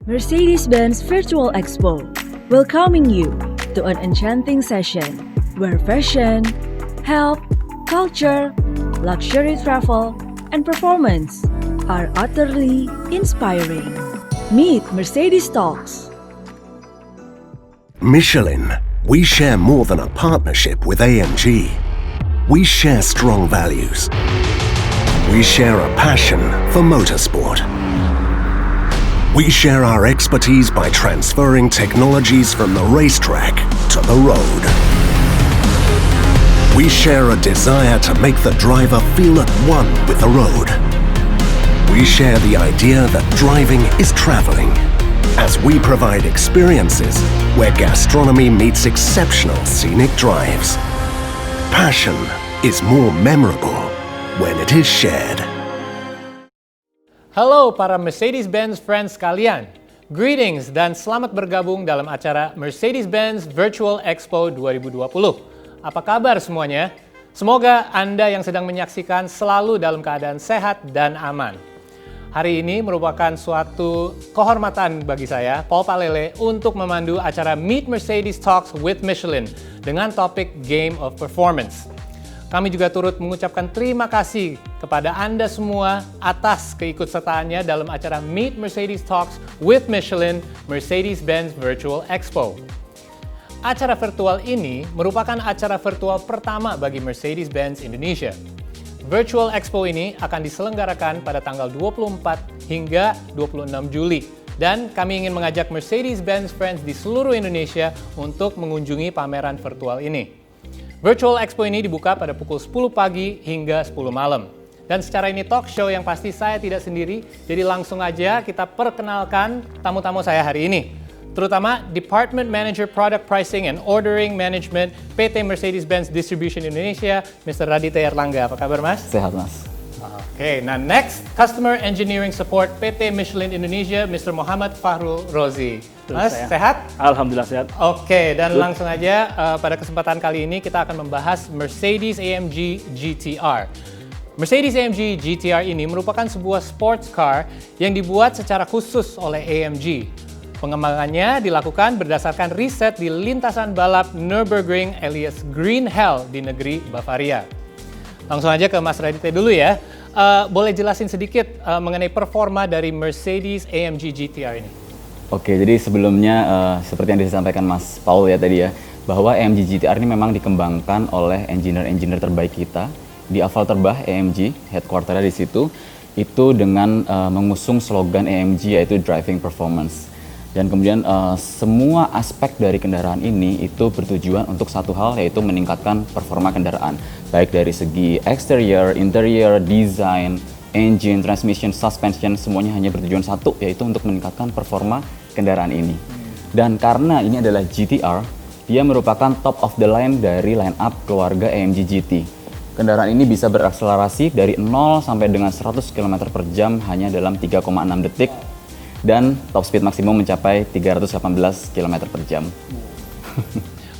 Mercedes-Benz Virtual Expo, welcoming you to an enchanting session where fashion, health, culture, luxury travel, and performance are utterly inspiring. Meet Mercedes Talks. Michelin, we share more than a partnership with AMG. We share strong values. We share a passion for motorsport. We share our expertise by transferring technologies from the racetrack to the road. We share a desire to make the driver feel at one with the road. We share the idea that driving is traveling, as we provide experiences where gastronomy meets exceptional scenic drives. Passion is more memorable when it is shared. Halo para Mercedes-Benz friends sekalian. Greetings dan selamat bergabung dalam acara Mercedes-Benz Virtual Expo 2020. Apa kabar semuanya? Semoga Anda yang sedang menyaksikan selalu dalam keadaan sehat dan aman. Hari ini merupakan suatu kehormatan bagi saya, Paul Palele, untuk memandu acara Meet Mercedes Talks with Michelin dengan topik Game of Performance. Kami juga turut mengucapkan terima kasih kepada Anda semua atas keikutsertaannya dalam acara Meet Mercedes Talks with Michelin Mercedes-Benz Virtual Expo. Acara virtual ini merupakan acara virtual pertama bagi Mercedes-Benz Indonesia. Virtual Expo ini akan diselenggarakan pada tanggal 24 hingga 26 Juli. Dan kami ingin mengajak Mercedes-Benz Friends di seluruh Indonesia untuk mengunjungi pameran virtual ini. Virtual Expo ini dibuka pada pukul 10 pagi hingga 10 malam. Dan secara ini talk show yang pasti saya tidak sendiri, jadi langsung aja kita perkenalkan tamu-tamu saya hari ini. Terutama Department Manager Product Pricing and Ordering Management PT Mercedes-Benz Distribution Indonesia, Mr. Raditya Erlangga. Apa kabar, Mas? Sehat, Mas. Oke, nah next, Customer Engineering Support PT Michelin Indonesia, Mr. Muhammad Fahrul Rozi. Mas, sehat? Alhamdulillah sehat. Oke, dan langsung aja pada kesempatan kali ini kita akan membahas Mercedes-AMG GT-R. Mercedes-AMG GT-R ini merupakan sebuah sports car yang dibuat secara khusus oleh AMG. Pengembangannya dilakukan berdasarkan riset di lintasan balap Nürburgring alias Green Hell di negeri Bavaria. Langsung aja ke Mas Raditya dulu ya. Boleh jelasin sedikit mengenai performa dari Mercedes-AMG GT-R ini? Oke, jadi sebelumnya seperti yang disampaikan Mas Paul ya tadi ya, bahwa AMG GT-R ini memang dikembangkan oleh engineer-engineer terbaik kita di Aval Terbah AMG, headquarter-nya di situ, itu dengan mengusung slogan AMG yaitu Driving Performance. Dan kemudian semua aspek dari kendaraan ini itu bertujuan untuk satu hal, yaitu meningkatkan performa kendaraan. Baik dari segi exterior, interior, design, engine, transmission, suspension, semuanya hanya bertujuan satu, yaitu untuk meningkatkan performa kendaraan ini. Dan karena ini adalah GT-R, dia merupakan top of the line dari line up keluarga AMG GT. Kendaraan ini bisa berakselerasi dari 0 sampai dengan 100 km per jam hanya dalam 3,6 detik. Dan top speed maksimum mencapai 318 km per jam.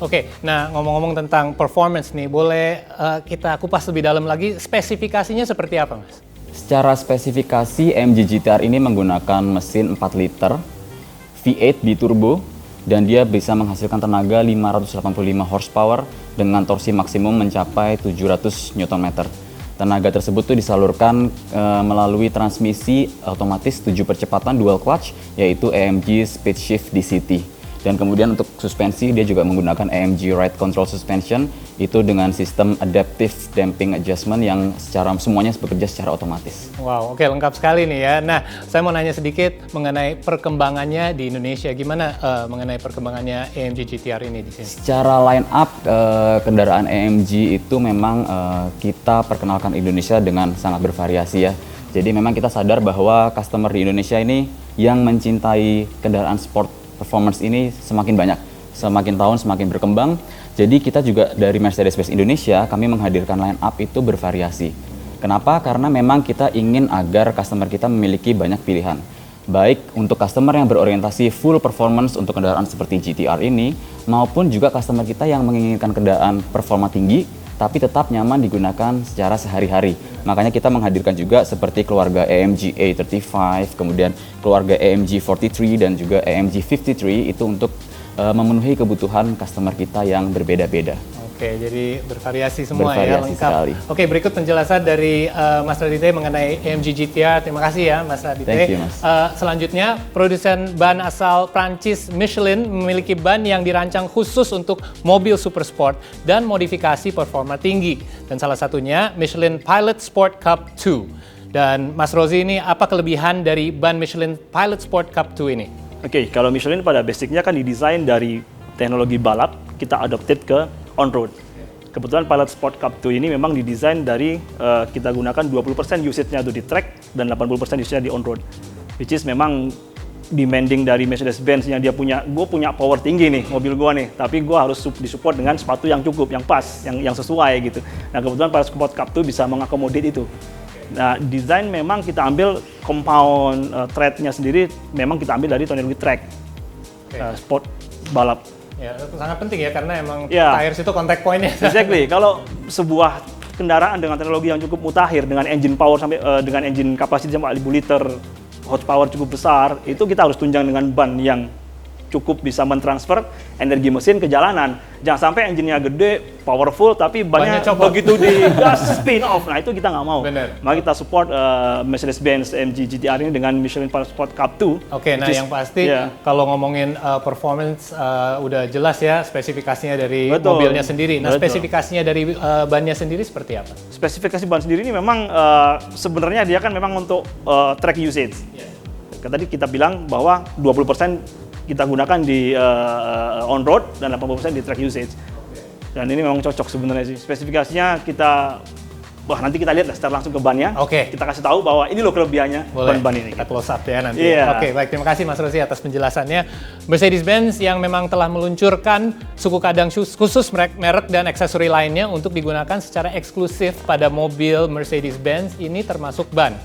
Oke, nah ngomong-ngomong tentang performance nih, boleh kita kupas lebih dalam lagi, spesifikasinya seperti apa, Mas? Secara spesifikasi, AMG GT-R ini menggunakan mesin 4 liter, V8 biturbo, dan dia bisa menghasilkan tenaga 585 horsepower dengan torsi maksimum mencapai 700 Nm. Tenaga tersebut tuh disalurkan melalui transmisi otomatis 7 percepatan dual clutch, yaitu AMG Speed Shift DCT. Dan kemudian untuk suspensi dia juga menggunakan AMG Ride Control Suspension, itu dengan sistem Adaptive Damping Adjustment yang semuanya bekerja secara otomatis. Wow, oke, lengkap sekali nih ya. Nah, saya mau nanya sedikit mengenai perkembangannya di Indonesia. Gimana mengenai perkembangannya AMG GT-R ini di sini? Secara line up kendaraan AMG itu memang kita perkenalkan Indonesia dengan sangat bervariasi ya. Jadi memang kita sadar bahwa customer di Indonesia ini yang mencintai kendaraan sport performance ini semakin banyak, semakin tahun semakin berkembang. Jadi kita juga dari Mercedes-Benz Indonesia, kami menghadirkan line up itu bervariasi. Kenapa? Karena memang kita ingin agar customer kita memiliki banyak pilihan. Baik untuk customer yang berorientasi full performance untuk kendaraan seperti GT-R ini, maupun juga customer kita yang menginginkan kendaraan performa tinggi, tapi tetap nyaman digunakan secara sehari-hari. Makanya kita menghadirkan juga seperti keluarga AMG A35, kemudian keluarga AMG 43 dan juga AMG 53 itu untuk memenuhi kebutuhan customer kita yang berbeda-beda. Oke, jadi bervariasi semua ya, Bervariasi lengkap. sekali. Oke, berikut penjelasan dari Mas Raditya mengenai AMG GT-R. Terima kasih ya, Mas Raditya. Thank you, Mas. Selanjutnya, produsen ban asal Prancis Michelin memiliki ban yang dirancang khusus untuk mobil super sport dan modifikasi performa tinggi. Dan salah satunya Michelin Pilot Sport Cup 2. Dan Mas Rozi, ini apa kelebihan dari ban Michelin Pilot Sport Cup 2 ini? Oke, kalau Michelin pada basicnya kan didesain dari teknologi balap, kita adopted ke on-road. Kebetulan Pilot Sport Cup 2 ini memang didesain dari kita gunakan 20% usage-nya itu di track dan 80% usage-nya di on-road. Which is memang demanding dari Mercedes-Benz yang dia punya, gue punya power tinggi nih mobil gue nih, tapi gue harus disupport dengan sepatu yang cukup, yang pas, yang sesuai gitu. Nah kebetulan Pilot Sport Cup 2 bisa mengakomodir itu. Nah desain memang kita ambil compound thread-nya sendiri, memang kita ambil dari teknologi track, sport balap. Ya, sangat penting ya, karena emang Ya. tires itu contact point-nya. Exactly. Kalau sebuah kendaraan dengan teknologi yang cukup mutakhir, dengan engine power sampai dengan engine kapasitas sampai 1000 liter, horsepower cukup besar, itu kita harus tunjang dengan ban yang cukup bisa mentransfer energi mesin ke jalanan. Jangan sampai engine-nya gede, powerful, tapi bannya Bannya copot. begitu di gas spin off. Nah itu kita nggak mau. Bener. Maka kita support Mercedes-Benz AMG GT-R ini dengan Michelin Pilot Sport Cup 2. Oke, nah which is- yang pasti yeah. kalau ngomongin performance udah jelas ya spesifikasinya dari Betul. mobilnya sendiri. Nah, Betul. spesifikasinya dari bannya sendiri seperti apa? Spesifikasi ban sendiri ini memang sebenarnya dia kan memang untuk track usage. Tadi kita bilang bahwa 20% kita gunakan di on road dan 80% di track usage. Dan ini memang cocok sebenarnya sih. Spesifikasinya kita nanti kita lihat lah secara langsung ke bannya. Oke. Kita kasih tahu bahwa ini loh kelebihannya Boleh, ban ini. kita close up ya nanti. Iya. Oke, baik, terima kasih Mas Rozi atas penjelasannya. Mercedes-Benz yang memang telah meluncurkan suku cadang khusus merek dan aksesori lainnya untuk digunakan secara eksklusif pada mobil Mercedes-Benz ini termasuk ban.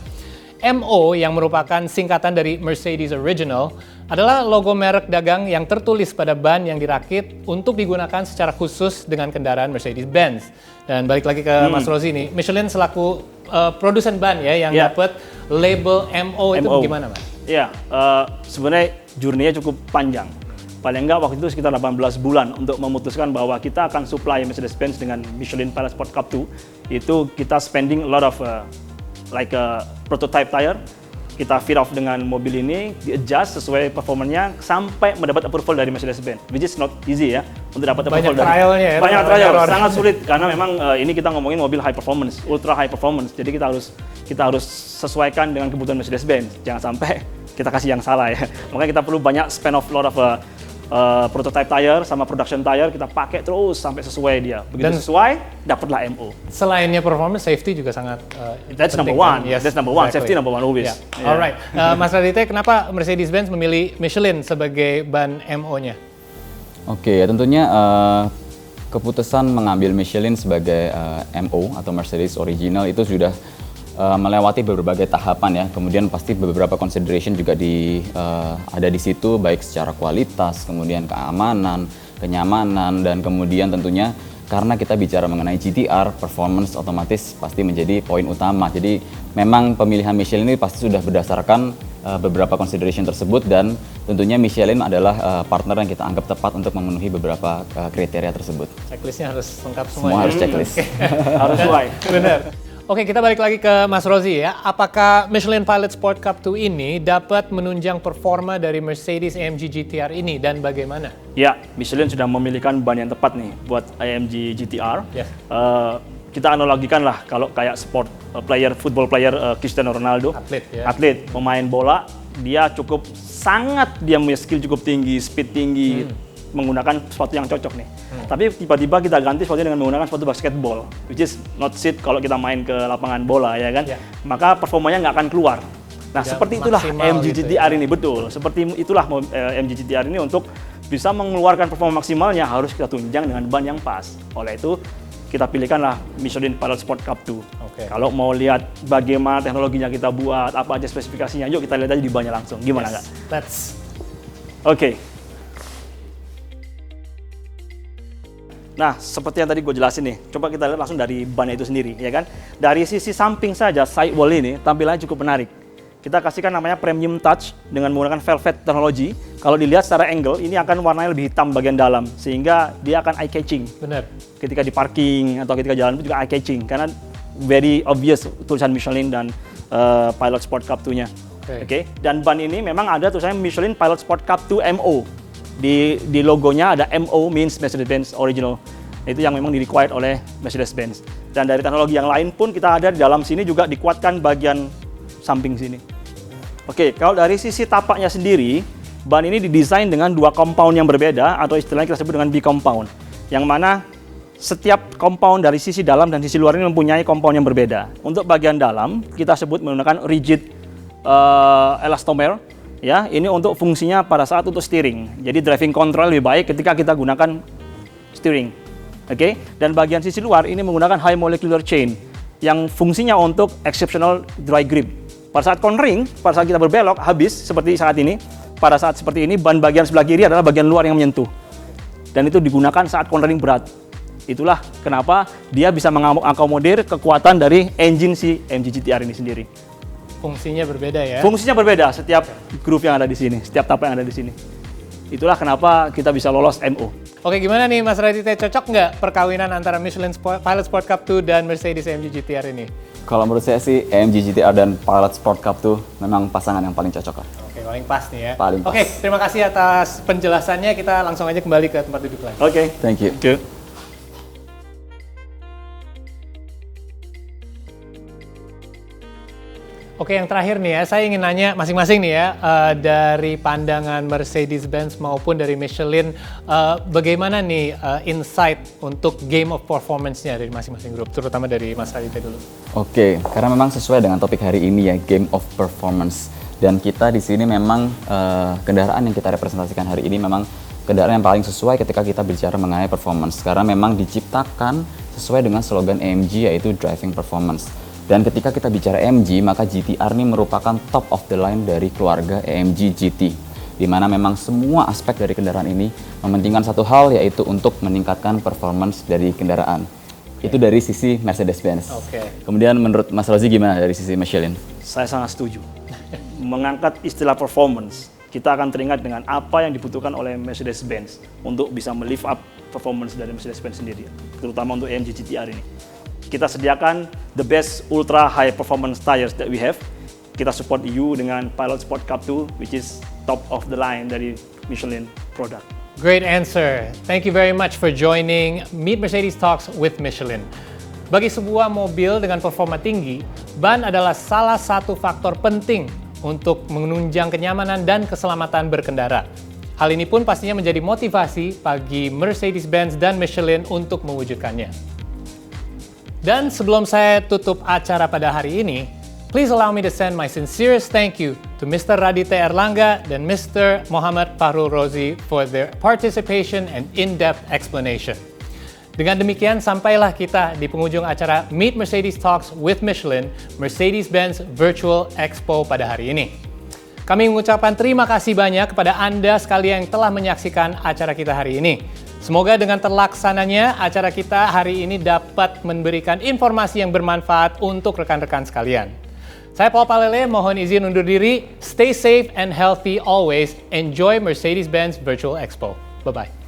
MO yang merupakan singkatan dari Mercedes Original adalah logo merek dagang yang tertulis pada ban yang dirakit untuk digunakan secara khusus dengan kendaraan Mercedes-Benz. Dan balik lagi ke Mas Rozi nih, Michelin selaku produsen ban ya yang Ya. dapat label MO itu MO. gimana Mas? Iya, sebenarnya journey-nya cukup panjang. Paling enggak waktu itu sekitar 18 bulan untuk memutuskan bahwa kita akan supply Mercedes-Benz dengan Michelin Pilot Sport Cup 2. Itu kita spending a lot of like a prototype tire, kita fit off dengan mobil ini, di-adjust sesuai performanya sampai mendapat approval dari Mercedes-Benz, which is not easy ya, untuk dapat Banyak approval trialnya ya, banyak trial trial, and error. sangat sulit karena memang ini kita ngomongin mobil high performance, ultra high performance, jadi kita harus sesuaikan dengan kebutuhan Mercedes-Benz, jangan sampai kita kasih yang salah ya. Makanya kita perlu banyak spend of lot of prototype tire sama production tire, kita pakai terus sampai sesuai dia. Begitu Dan sesuai, dapatlah MO. Selainnya performance, safety juga sangat That's penting number one. kan? Yes, That's number one. exactly. Safety number one always. Yeah. Yeah. Alright, Mas Raditya, kenapa Mercedes-Benz memilih Michelin sebagai ban MO-nya? Oke, tentunya keputusan mengambil Michelin sebagai MO atau Mercedes Original itu sudah melewati berbagai tahapan ya. Kemudian pasti beberapa consideration juga ada di situ, baik secara kualitas, kemudian keamanan, kenyamanan, dan kemudian tentunya karena kita bicara mengenai GT-R, performance otomatis pasti menjadi poin utama. Jadi memang pemilihan Michelin ini pasti sudah berdasarkan beberapa consideration tersebut, dan tentunya Michelin adalah partner yang kita anggap tepat untuk memenuhi beberapa kriteria tersebut. Checklistnya harus lengkap semua. Semua ya? harus checklist. Harus sesuai. Benar. Oke, kita balik lagi ke Mas Rozi ya. Apakah Michelin Pilot Sport Cup 2 ini dapat menunjang performa dari Mercedes AMG GT-R ini dan bagaimana? Ya, Michelin sudah memilihkan ban yang tepat nih buat AMG GT-R. Yes. Kita analogikan lah kalau kayak sport player, football player Cristiano Ronaldo. Atlet ya. Atlet, pemain bola, dia dia punya skill cukup tinggi, speed tinggi, menggunakan sepatu yang cocok nih. Tapi tiba-tiba kita ganti sepatunya dengan menggunakan sepatu basketball, which is not fit kalau kita main ke lapangan bola ya kan. Ya. Maka performanya nggak akan keluar. Nah, Tidak seperti itulah maksimal AMG gitu GT-R ini, betul. Seperti itulah AMG GT-R ini untuk bisa mengeluarkan performa maksimalnya harus kita tunjang dengan ban yang pas. Oleh itu, kita pilihkanlah Michelin Pilot Sport Cup 2. Oke. Kalau mau lihat bagaimana teknologinya kita buat, apa aja spesifikasinya, yuk kita lihat aja di bannya langsung. Gimana nggak? Let's. Oke. Nah, seperti yang tadi gue jelasin nih, coba kita lihat langsung dari ban itu sendiri, ya kan? Dari sisi samping saja, sidewall ini tampilannya cukup menarik. Kita kasihkan namanya premium touch dengan menggunakan velvet teknologi. Kalau dilihat secara angle, ini akan warnanya lebih hitam bagian dalam, sehingga dia akan eye catching. Benar. Ketika di parking atau ketika jalan itu juga eye catching, karena very obvious tulisan Michelin dan Pilot Sport Cup 2-nya. Oke. Dan ban ini memang ada tulisannya Michelin Pilot Sport Cup 2 MO. Di logonya ada MO, means Mercedes-Benz Original. Itu yang memang di-required oleh Mercedes-Benz. Dan dari teknologi yang lain pun kita ada di dalam sini juga dikuatkan bagian samping sini. Oke, kalau dari sisi tapaknya sendiri, ban ini didesain dengan dua compound yang berbeda atau istilahnya kita sebut dengan B-compound. Yang mana setiap compound dari sisi dalam dan sisi luar ini mempunyai compound yang berbeda. Untuk bagian dalam kita sebut menggunakan rigid elastomer. Ya, ini untuk fungsinya pada saat untuk steering. Jadi driving control lebih baik ketika kita gunakan steering. Oke, dan bagian sisi luar ini menggunakan high molecular chain yang fungsinya untuk exceptional dry grip. Pada saat cornering, pada saat kita berbelok habis seperti saat ini, pada saat seperti ini ban bagian sebelah kiri adalah bagian luar yang menyentuh. Dan itu digunakan saat cornering berat. Itulah kenapa dia bisa mengakomodir kekuatan dari engine si MG GT-R ini sendiri. Fungsinya berbeda ya? Fungsinya berbeda setiap groove yang ada di sini, setiap tapak yang ada di sini. Itulah kenapa kita bisa lolos MO. Oke, gimana nih Mas Raditya, cocok nggak perkawinan antara Michelin Pilot Sport Cup 2 dan Mercedes AMG GT-R ini? Kalau menurut saya sih AMG GT-R dan Pilot Sport Cup 2 memang pasangan yang paling cocok lah. Oke, paling pas nih ya. Paling pas. Oke, terima kasih atas penjelasannya. Kita langsung aja kembali ke tempat duduk lagi. Oke. Thank you. Oke, yang terakhir nih ya, saya ingin nanya masing-masing nih ya, dari pandangan Mercedes-Benz maupun dari Michelin, bagaimana nih insight untuk game of performance-nya dari masing-masing grup, terutama dari Mas Raditya dulu. Oke, karena memang sesuai dengan topik hari ini ya, game of performance. Dan kita di sini memang kendaraan yang kita representasikan hari ini memang kendaraan yang paling sesuai ketika kita bicara mengenai performance. Karena memang diciptakan sesuai dengan slogan AMG yaitu driving performance. Dan ketika kita bicara AMG, maka GT-R ini merupakan top of the line dari keluarga AMG GT. Di mana memang semua aspek dari kendaraan ini mementingkan satu hal, yaitu untuk meningkatkan performance dari kendaraan. Itu dari sisi Mercedes-Benz. Kemudian menurut Mas Rozi gimana dari sisi Michelin? Saya sangat setuju. Mengangkat istilah performance, kita akan teringat dengan apa yang dibutuhkan oleh Mercedes-Benz untuk bisa melift up performance dari Mercedes-Benz sendiri, terutama untuk AMG GT-R ini. Kita sediakan the best ultra high performance tires that we have. Kita support EU dengan Pilot Sport Cup 2, which is top of the line dari Michelin product. Great answer. Thank you very much for joining Meet Mercedes Talks with Michelin. Bagi sebuah mobil dengan performa tinggi, ban adalah salah satu faktor penting untuk menunjang kenyamanan dan keselamatan berkendara. Hal ini pun pastinya menjadi motivasi bagi Mercedes-Benz dan Michelin untuk mewujudkannya. Dan sebelum saya tutup acara pada hari ini, please allow me to send my sincerest thank you to Mr. Raditya Erlangga dan Mr. Muhammad Fahrul Rozi for their participation and in-depth explanation. Dengan demikian, sampailah kita di penghujung acara Meet Mercedes Talks with Michelin, Mercedes-Benz Virtual Expo pada hari ini. Kami mengucapkan terima kasih banyak kepada Anda sekalian yang telah menyaksikan acara kita hari ini. Semoga dengan terlaksananya acara kita hari ini dapat memberikan informasi yang bermanfaat untuk rekan-rekan sekalian. Saya Paul Palele, mohon izin undur diri. Stay safe and healthy always. Enjoy Mercedes-Benz Virtual Expo. Bye-bye.